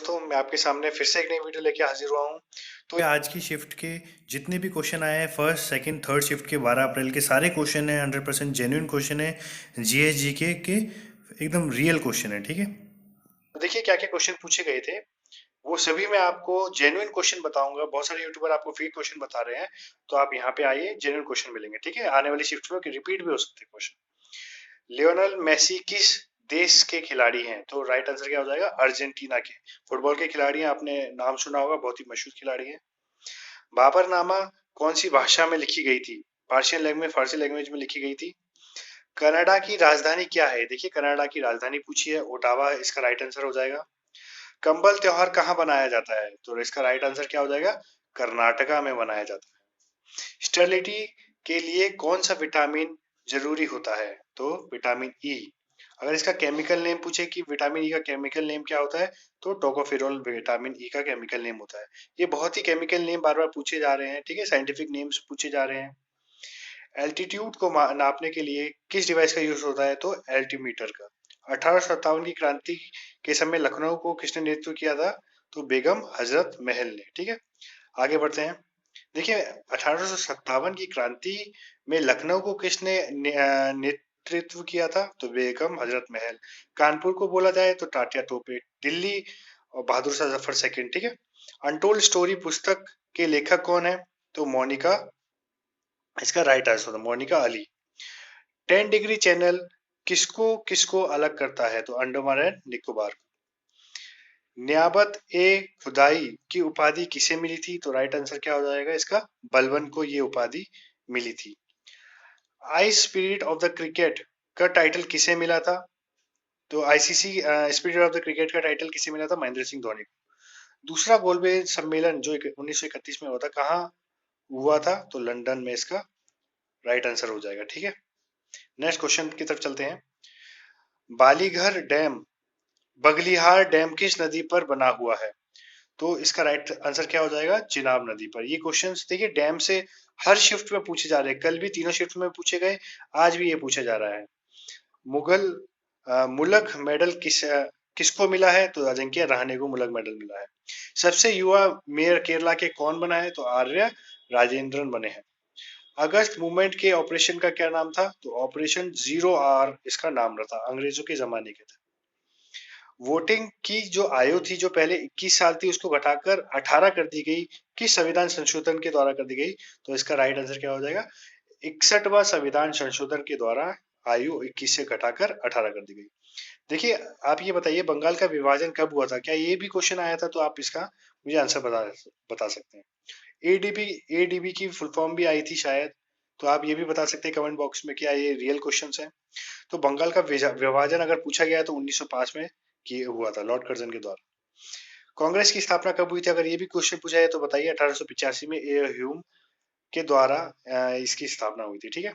दोस्तों, मैं आपके सामने फिर से एक नई वीडियो लेके हाजिर हुआ हूँ। तो आज की शिफ्ट के जितने भी क्वेश्चन आए हैं, फर्स्ट सेकंड थर्ड शिफ्ट के 12 अप्रैल के सारे क्वेश्चन हैं, 100% जेन्युइन क्वेश्चन है, जीएस जीके के एकदम रियल क्वेश्चन है। ठीक है, तो देखिए क्या क्या क्वेश्चन पूछे गए थे, वो सभी मैं आपको जेन्युइन क्वेश्चन बताऊंगा। बहुत सारे यूट्यूबर आपको फेक क्वेश्चन बता रहे हैं, तो आप यहाँ पे आइए, जेन्युइन क्वेश्चन मिलेंगे। ठीक है, आने वाली शिफ्ट में रिपीट भी हो सकते हैं क्वेश्चन। लियोनेल मेसी किस देश के खिलाड़ी हैं? तो राइट आंसर क्या हो जाएगा? अर्जेंटीना के फुटबॉल के खिलाड़ी हैं, आपने नाम सुना होगा, बहुत ही मशहूर खिलाड़ी हैं। बाबरनामा कौन सी भाषा में लिखी गई थी? पार्शियन लैंग्वेज, फारसी लैंग्वेज में लिखी गई थी। कनाडा की राजधानी क्या है? देखिए कनाडा की राजधानी पूछी है, ओटावा इसका राइट आंसर हो जाएगा। कंबल त्योहार कहाँ बनाया जाता है? तो इसका राइट आंसर क्या हो जाएगा? कर्नाटका में बनाया जाता है। स्टेरिलिटी के लिए कौन सा विटामिन जरूरी होता है? तो विटामिन ई। अगर इसका केमिकल नेम पूछे कि विटामिन ई का केमिकल नेम क्या होता है, तो टोकोफेरोल विटामिन ई का केमिकल नेम होता है। ये बहुत ही केमिकल नेम बार बार पूछे जा रहे हैं, ठीक है, साइंटिफिक नेम्स पूछे जा रहे हैं। एल्टीट्यूड को नापने के लिए किस डिवाइस का यूज होता है? तो एल्टीमीटर का। 1857 की क्रांति के समय लखनऊ को किसने नेतृत्व किया था? तो बेगम हजरत महल ने। ठीक है, आगे बढ़ते हैं। देखिए 1857 की क्रांति में लखनऊ को किसने नेतृत्व किया था? तो बेगम हजरत महल। कानपुर को बोला जाए तो टाटिया टोपे। दिल्ली और बहादुर शाह जफर सेकंड। ठीक है, अनटोल्ड स्टोरी पुस्तक के लेखक कौन है? तो मोनिका, इसका राइट आंसर था मोनिका अली। 10 डिग्री चैनल किसको किसको अलग करता है? तो अंडमान एंड निकोबार। नियाबत ए खुदाई की उपाधि किसे मिली थी? तो राइट आंसर क्या हो जाएगा इसका? बलबन को ये उपाधि मिली थी। Ice spirit of the cricket का टाइटल किसे मिला था? तो ICC spirit of the cricket का टाइटल किसे मिला था? महेंद्र सिंह धोनी को। दूसरा गोलमेज सम्मेलन जो 1931 में हुआ था, कहाँ हुआ था? तो लंदन में इसका राइट आंसर हो जाएगा। ठीक है, नेक्स्ट क्वेश्चन की तरफ चलते हैं। बालीघर डैम बगलिहार डैम किस नदी पर बना हुआ है? तो इसका राइट आंसर क्या हो जाएगा? चिनाब नदी पर। ये क्वेश्चंस देखिए डैम से हर शिफ्ट में पूछे जा रहे हैं, कल भी तीनों शिफ्ट में पूछे गए, आज भी ये पूछा जा रहा है। मुगल मुलक मेडल किसको मिला है? तो अजिंक्य रहाणे को मुलक मेडल मिला है। सबसे युवा मेयर केरला के कौन बना है? तो आर्य राजेंद्रन बने हैं। अगस्त मूवमेंट के ऑपरेशन का क्या नाम था? तो ऑपरेशन 0R इसका नाम था, अंग्रेजों के जमाने के थे। वोटिंग की जो आयु थी, जो पहले 21 साल थी, उसको घटाकर 18 कर दी गई, किस संविधान संशोधन के द्वारा कर दी गई? तो इसका राइट आंसर क्या हो जाएगा? 61वां संविधान संशोधन के द्वारा आयु 21 से घटाकर 18 कर दी गई। देखिए आप ये बताइए, बंगाल का विभाजन कब हुआ था? क्या ये भी क्वेश्चन आया था? तो आप इसका मुझे आंसर बता सकते हैं। एडीबी, एडीबी की फुल फॉर्म भी आई थी शायद, तो आप ये भी बता सकते हैं कमेंट बॉक्स में, क्या ये रियल क्वेश्चन है? तो बंगाल का विभाजन अगर पूछा गया तो 1905 में किए हुआ था, लॉर्ड कर्जन के द्वारा। कांग्रेस की स्थापना कब हुई थी? अगर ये भी क्वेश्चन पूछा जाए तो बताइए। 1885 में ए ह्यूम के द्वारा इसकी स्थापना हुई थी। ठीक है,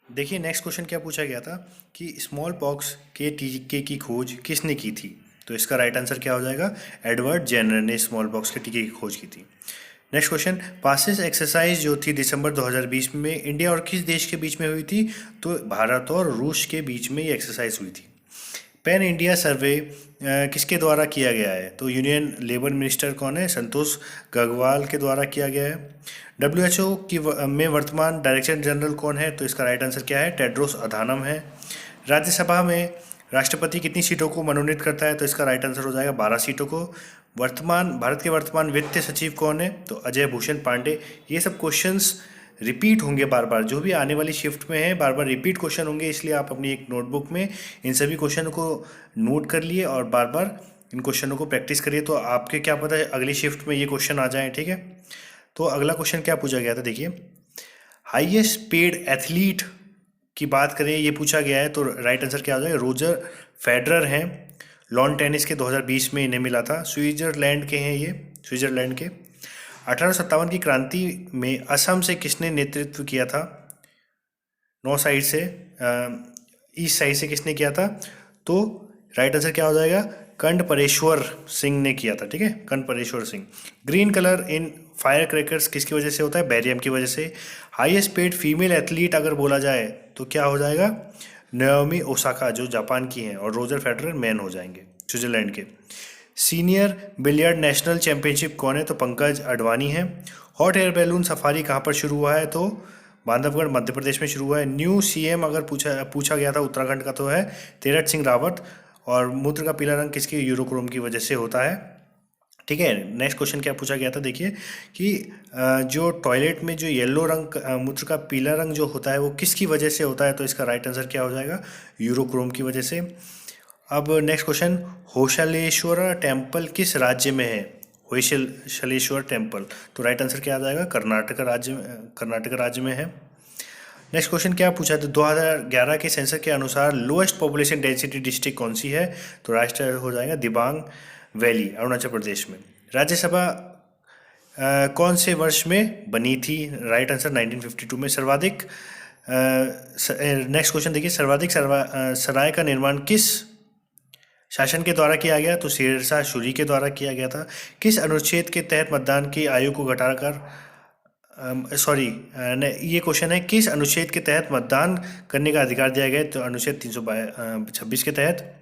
देखिए नेक्स्ट क्वेश्चन क्या पूछा गया था कि स्मॉल पॉक्स के टीके की खोज किसने की थी? तो इसका राइट आंसर क्या हो जाएगा? एडवर्ड जेनर ने स्मॉल पॉक्स के टीके की खोज की थी। नेक्स्ट क्वेश्चन, पासिस एक्सरसाइज जो थी दिसंबर 2020 में इंडिया और किस देश के बीच में हुई थी? तो भारत और रूस के बीच में ये एक्सरसाइज हुई थी। पैन इंडिया सर्वे किसके द्वारा किया गया है? तो यूनियन लेबर मिनिस्टर कौन है? संतोष गंगवाल के द्वारा किया गया है। डब्ल्यूएचओ की में वर्तमान डायरेक्टर जनरल कौन है? तो इसका राइट आंसर क्या है? टेड्रोस अधानम है। राज्यसभा में राष्ट्रपति कितनी सीटों को मनोनीत करता है? तो इसका राइट आंसर हो जाएगा 12 सीटों को। भारत के वर्तमान वित्त सचिव कौन है? तो अजय भूषण पांडे। ये सब क्वेश्चंस रिपीट होंगे बार बार, जो भी आने वाली शिफ्ट में है बार बार रिपीट क्वेश्चन होंगे, इसलिए आप अपनी एक नोटबुक में इन सभी क्वेश्चन को नोट कर लिए और बार बार इन क्वेश्चनों को प्रैक्टिस करिए, तो आपके क्या पता है अगली शिफ्ट में ये क्वेश्चन आ जाएं। ठीक है, तो अगला क्वेश्चन क्या पूछा गया था, देखिए हाईएस्ट पेड एथलीट की बात करें, ये पूछा गया है, तो राइट आंसर क्या आ जाएगा? रोजर फेडरर हैं। लॉन टेनिस के 2020 में इन्हें मिला था। स्विट्जरलैंड के हैं ये, स्विट्जरलैंड के। 1857 की क्रांति में असम से किसने नेतृत्व किया था? नॉर्थ साइड से, ईस्ट साइड से किसने किया था? तो राइट आंसर क्या हो जाएगा? कंड परेश्वर सिंह ने किया था। ठीक है, कंड परेश्वर Singh. Green colour in firecrackers किसकी वजह से होता है? बैरियम की वजह से। हाईएस्ट पेड फीमेल एथलीट अगर बोला जाए तो क्या हो जाएगा? नाओमी ओसाका जो जापान की हैं, और रोजर फेडरर मैन हो जाएंगे स्विट्जरलैंड के। सीनियर बिलियर्ड नेशनल चैंपियनशिप कौन है? तो पंकज अडवाणी है। हॉट एयर बैलून सफारी कहाँ पर शुरू हुआ है? तो बांधवगढ़ मध्य प्रदेश में शुरू हुआ है। न्यू सीएम अगर पूछा पूछा गया था उत्तराखंड का तो है तीरथ सिंह रावत। और मूत्र का पीला रंग किसकी यूरोक्रोम की वजह से होता है? ठीक है। नेक्स्ट क्वेश्चन क्या पूछा गया था देखिए कि जो टॉयलेट में जो येलो रंग मूत्र का पीला रंग जो होता है वो किसकी वजह से होता है? तो इसका राइट आंसर क्या हो जाएगा? यूरोक्रोम की वजह से। अब नेक्स्ट क्वेश्चन, होशलेश्वर टेम्पल किस राज्य में है? होशलेश्वर टेम्पल, तो राइट आंसर क्या आ जाएगा? कर्नाटक राज्य में है। नेक्स्ट क्वेश्चन क्या पूछा था? 2011 के सेंसस के अनुसार लोएस्ट पॉपुलेशन डेंसिटी डिस्ट्रिक्ट कौन सी है? तो राष्ट्र हो जाएगा दिबांग वैली, अरुणाचल प्रदेश में। राज्यसभा कौन से वर्ष में बनी थी? राइट आंसर 1952 में। सर्वाधिक नेक्स्ट क्वेश्चन देखिए, सर्वाधिक सराय का निर्माण किस शासन के द्वारा किया गया? तो शेरशाह सूरी के द्वारा किया गया था। किस अनुच्छेद के तहत मतदान की आयु को घटाकर ये क्वेश्चन है किस अनुच्छेद के तहत मतदान करने का अधिकार दिया गया? तो अनुच्छेद 326 के तहत।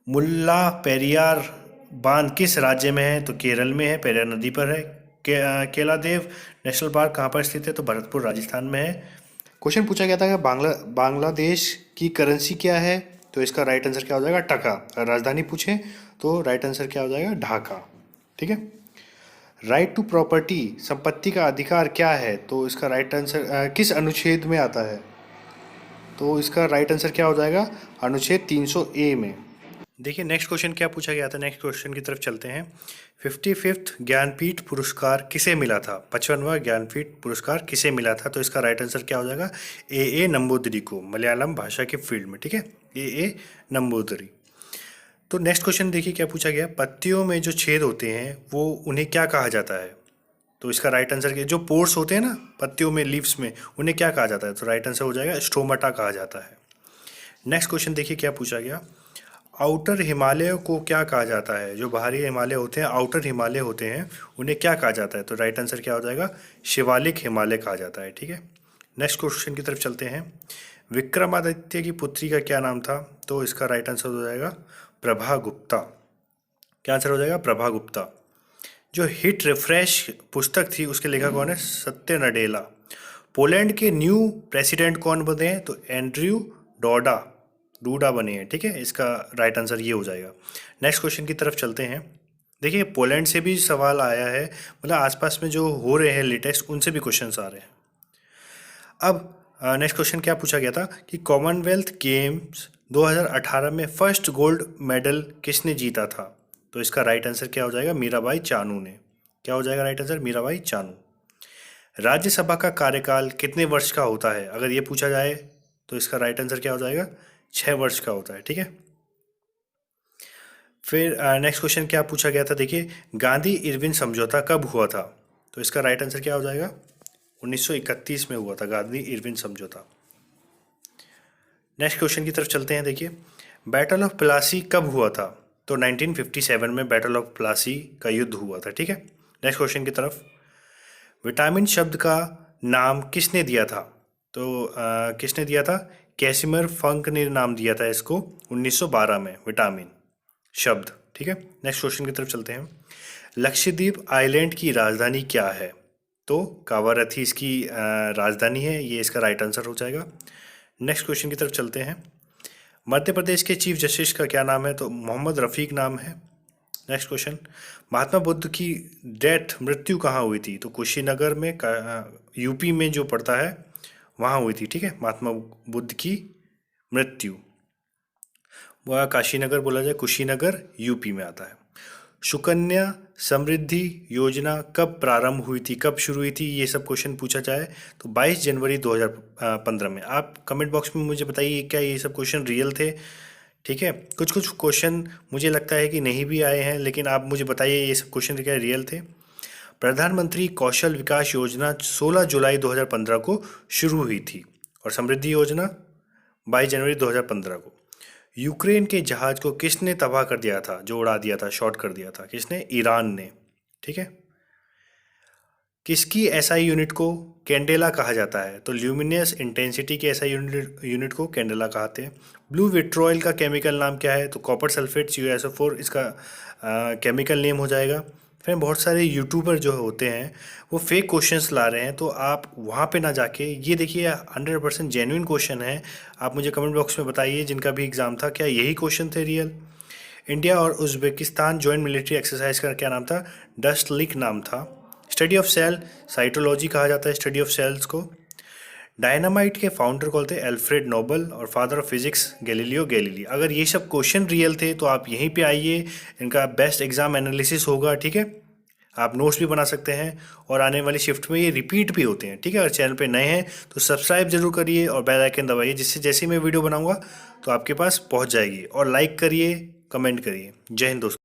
मुल्ला पेरियार बांध किस राज्य में है? तो केरल में है, पेरियार नदी पर है। केलादेव नेशनल पार्क कहाँ पर स्थित है? तो भरतपुर राजस्थान में है। क्वेश्चन पूछा गया था कि बांग्लादेश की करेंसी क्या है? तो इसका राइट आंसर क्या हो जाएगा? टका। अगर राजधानी पूछे तो राइट आंसर क्या हो जाएगा? ढाका। ठीक है। राइट टू प्रॉपर्टी, संपत्ति का अधिकार क्या है? तो इसका राइट आंसर किस अनुच्छेद में आता है? तो इसका राइट आंसर क्या हो जाएगा? अनुच्छेद 300A में। देखिए नेक्स्ट क्वेश्चन क्या पूछा गया था, नेक्स्ट क्वेश्चन की तरफ चलते हैं। 55th ज्ञानपीठ पुरस्कार किसे मिला था? 55वां ज्ञानपीठ पुरस्कार किसे मिला था? तो इसका राइट आंसर क्या हो जाएगा? ए नंबूदरी को, मलयालम भाषा के फील्ड में। ठीक है, ए नंबूदरी। तो नेक्स्ट क्वेश्चन देखिए क्या पूछा गया, पत्तियों में जो छेद होते हैं वो उन्हें क्या कहा जाता है? तो इसका राइट आंसर क्या, जो पोर्स होते हैं ना पत्तियों में, लीव्स में, उन्हें क्या कहा जाता है? तो राइट आंसर हो जाएगा स्टोमाटा कहा जाता है। नेक्स्ट क्वेश्चन देखिए क्या पूछा गया, आउटर हिमालय को क्या कहा जाता है? जो बाहरी हिमालय होते हैं, आउटर हिमालय होते हैं, उन्हें क्या कहा जाता है? तो राइट आंसर क्या हो जाएगा? शिवालिक हिमालय कहा जाता है। ठीक है। नेक्स्ट क्वेश्चन की तरफ चलते हैं। विक्रमादित्य की पुत्री का क्या नाम था? तो इसका राइट आंसर हो जाएगा प्रभा गुप्ता। क्या आंसर हो जाएगा? प्रभा गुप्ता। जो हिट रिफ्रेश पुस्तक थी उसके लेखक कौन है? सत्य नडेला। पोलैंड के न्यू प्रेसिडेंट कौन बने हैं? तो एंड्रयू डूडा बने हैं। ठीक है, इसका राइट आंसर ये हो जाएगा। नेक्स्ट क्वेश्चन की तरफ चलते हैं। देखिए पोलैंड से भी सवाल आया है, मतलब आसपास में जो हो रहे हैं लेटेस्ट उनसे भी क्वेश्चंस आ रहे हैं। अब नेक्स्ट क्वेश्चन क्या पूछा गया था कि कॉमनवेल्थ गेम्स 2018 में फर्स्ट गोल्ड मेडल किसने जीता था? तो इसका राइट आंसर क्या हो जाएगा? मीराबाई चानू ने। क्या हो जाएगा राइट आंसर? मीराबाई चानू। राज्यसभा का कार्यकाल कितने वर्ष का होता है अगर ये पूछा जाए? तो इसका राइट आंसर क्या हो जाएगा? 6 वर्ष का होता है। ठीक है। फिर नेक्स्ट क्वेश्चन क्या पूछा गया था देखिए, गांधी इरविन समझौता कब हुआ था? तो इसका राइट आंसर क्या हो जाएगा? 1931 में हुआ था गांधी इरविन समझौता। नेक्स्ट क्वेश्चन की तरफ चलते हैं। देखिए बैटल ऑफ प्लासी कब हुआ था? तो 1957 में बैटल ऑफ प्लासी का युद्ध हुआ था। ठीक है। नेक्स्ट क्वेश्चन की तरफ, विटामिन शब्द का नाम किसने दिया था? तो किसने दिया था? कैसिमर फंक ने नाम दिया था इसको 1912 में, विटामिन शब्द। ठीक है। नेक्स्ट क्वेश्चन की तरफ चलते हैं। लक्षद्वीप आइलैंड की राजधानी क्या है? तो कावारथी इसकी राजधानी है, ये इसका राइट आंसर हो जाएगा। नेक्स्ट क्वेश्चन की तरफ चलते हैं। मध्य प्रदेश के चीफ जस्टिस का क्या नाम है? तो मोहम्मद रफ़ीक नाम है। नेक्स्ट क्वेश्चन, महात्मा बुद्ध की मृत्यु कहाँ हुई थी? तो कुशीनगर में, यूपी में जो पड़ता है वहाँ हुई थी। ठीक है, महात्मा बुद्ध की मृत्यु, वह काशीनगर बोला जाए, कुशीनगर यूपी में आता है। सुकन्या समृद्धि योजना कब प्रारंभ हुई थी, कब शुरू हुई थी? ये सब क्वेश्चन पूछा जाए तो 22 जनवरी 2015 में। आप कमेंट बॉक्स में मुझे बताइए क्या ये सब क्वेश्चन रियल थे? ठीक है, कुछ कुछ क्वेश्चन मुझे लगता है कि नहीं भी आए हैं, लेकिन आप मुझे बताइए ये सब क्वेश्चन क्या रियल थे? प्रधानमंत्री कौशल विकास योजना 16 जुलाई 2015 को शुरू हुई थी और समृद्धि योजना 22 जनवरी 2015 को। यूक्रेन के जहाज को किसने तबाह कर दिया था, जो उड़ा दिया था, शॉर्ट कर दिया था? किसने? ईरान ने। ठीक है। किसकी एसआई यूनिट को कैंडेला कहा जाता है? तो ल्यूमिनस इंटेंसिटी के एसआई यूनिट को कैंडेला कहते हैं। ब्लू विट्रोइल का केमिकल नाम क्या है? तो कॉपर सल्फेट CuSO4 इसका केमिकल नेम हो जाएगा। फिर बहुत सारे यूट्यूबर जो होते हैं वो फेक क्वेश्चंस ला रहे हैं, तो आप वहाँ पे ना जाके ये देखिए 100% जेन्युइन क्वेश्चन है। आप मुझे कमेंट बॉक्स में बताइए जिनका भी एग्ज़ाम था, क्या यही क्वेश्चन थे रियल? इंडिया और उज़्बेकिस्तान जॉइंट मिलिट्री एक्सरसाइज का क्या नाम था? डस्ट लीक नाम था। स्टडी ऑफ सेल साइटोलॉजी कहा जाता है स्टडी ऑफ सेल्स को। डायनामाइट के फाउंडर कौन थे? Alfred Nobel. और father of physics Galileo Galilei. अगर ये सब क्वेश्चन रियल थे तो आप यहीं पे आइए, इनका बेस्ट एग्जाम एनालिसिस होगा, ठीक है? आप नोट्स भी बना सकते हैं और आने वाली शिफ्ट में ये रिपीट भी होते हैं, ठीक है? अगर चैनल पे नए हैं तो सब्सक्राइब जरूर करिए और बेल आइकन दबाइए, जिससे जैसे ही मैं वीडियो बनाऊंगा तो आपके पास पहुंच जाएगी। और लाइक करिए, कमेंट करिए। जय हिंद दोस्तों।